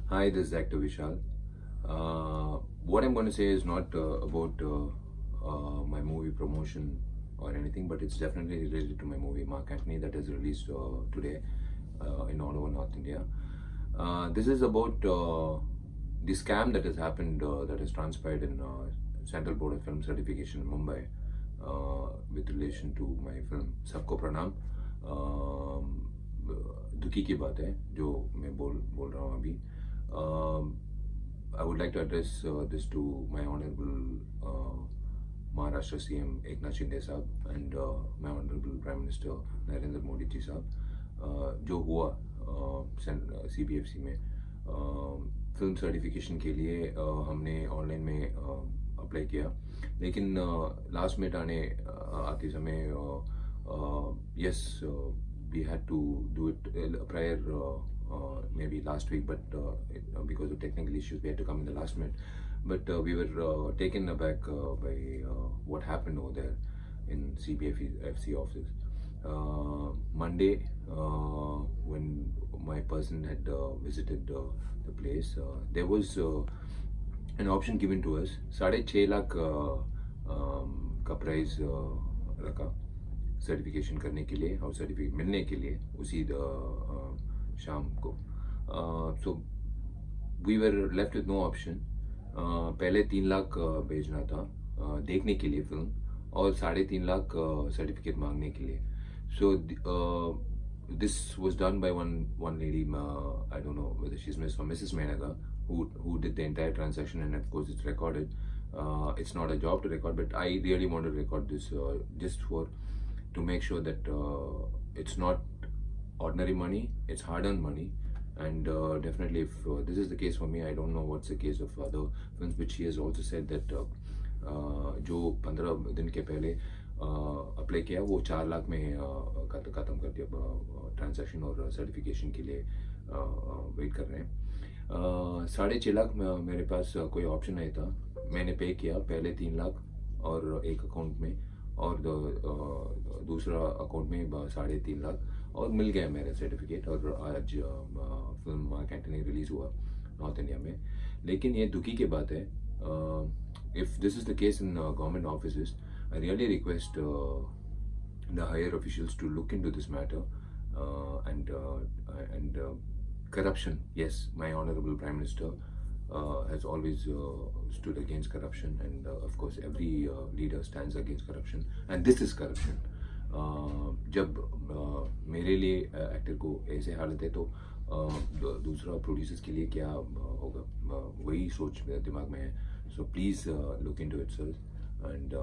Hi, this is actor Vishal. What I'm going to say is not about my movie promotion or anything, but it's definitely related to my movie Mark Antony that is released today in all over North India. This is about the scam that has happened, that has transpired in Central Board of Film Certification in Mumbai with relation to my film Sabko Pranam. दुखी की बात है जो मैं बोल रहा हूँ अभी. I would like to address this to my honorable Maharashtra CM Eknath Shinde साहब and my honorable Prime Minister Narendra Modi ji साहब. जो हुआ CBFC में फिल्म सर्टिफिकेशन के लिए हमने ऑनलाइन में अप्लाई किया, लेकिन लास्ट मिनट आते समय yes, we had to do it prior maybe last week, but because of technical issues we had to come in the last minute. But we were taken aback by what happened over there in CBFC office. Monday, when my person had visited the place, there was an option given to us. 6.5 lakh का price रखा certification करने के लिए और certificate मिलने के लिए उसी शाम को. So we were left with no option. पहले 3 लाख भेजना था देखने के लिए फिल्म और 3.5 लाख सर्टिफिकेट मांगने के लिए. सो this was done by one lady, I don't know whether she's Mrs. Menaga, who did the entire transaction, and of course it's recorded. It's not a job to record, but I really want to record this just to make sure that it's not ordinary money, it's hard-earned money. And definitely if this is the case for me, I don't know what's the case of other films, which she has also said that जो 15 दिन के पहले apply किया वो 4 लाख में ख़त्म कर दिया ट्रांजैक्शन और सर्टिफिकेशन के लिए वेट कर रहे हैं. 6.5 लाख मेरे पास कोई ऑप्शन नहीं था. मैंने पे किया पहले 3 लाख और एक अकाउंट में और दूसरा अकाउंट में 3.5 लाख और मिल गया मेरा सर्टिफिकेट. और आज फिल्म मार्क एंटनी रिलीज़ हुआ नॉर्थ इंडिया में. लेकिन ये दुखी की बात है. If this is the case in government offices, I really request the higher officials to look into this matter and corruption. Yes, my honorable Prime Minister has always stood against corruption, and of course every leader stands against corruption, and this is corruption. जब मेरे लिए actor को ऐसे हालत है तो दूसरा producers के लिए क्या होगा, वही सोच मेरे दिमाग में है. So please look into it, sir. And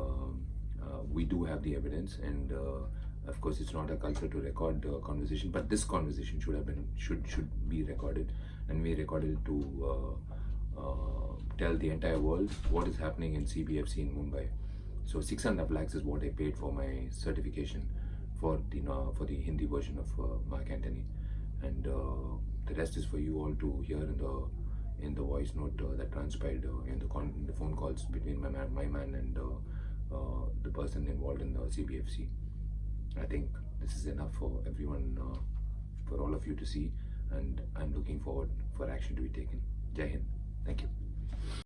we do have the evidence, and of course it's not a culture to record conversation, but this conversation should be recorded, and we recorded it to tell the entire world what is happening in CBFC in Mumbai. So 6.5 lakhs is what I paid for my certification for the Hindi version of Mark Antony, and the rest is for you all to hear in the voice note that transpired in the phone calls between my man and the person involved in the CBFC. I think this is enough for everyone, for all of you to see, and I'm looking forward for action to be taken. Jai Hind. Thank you.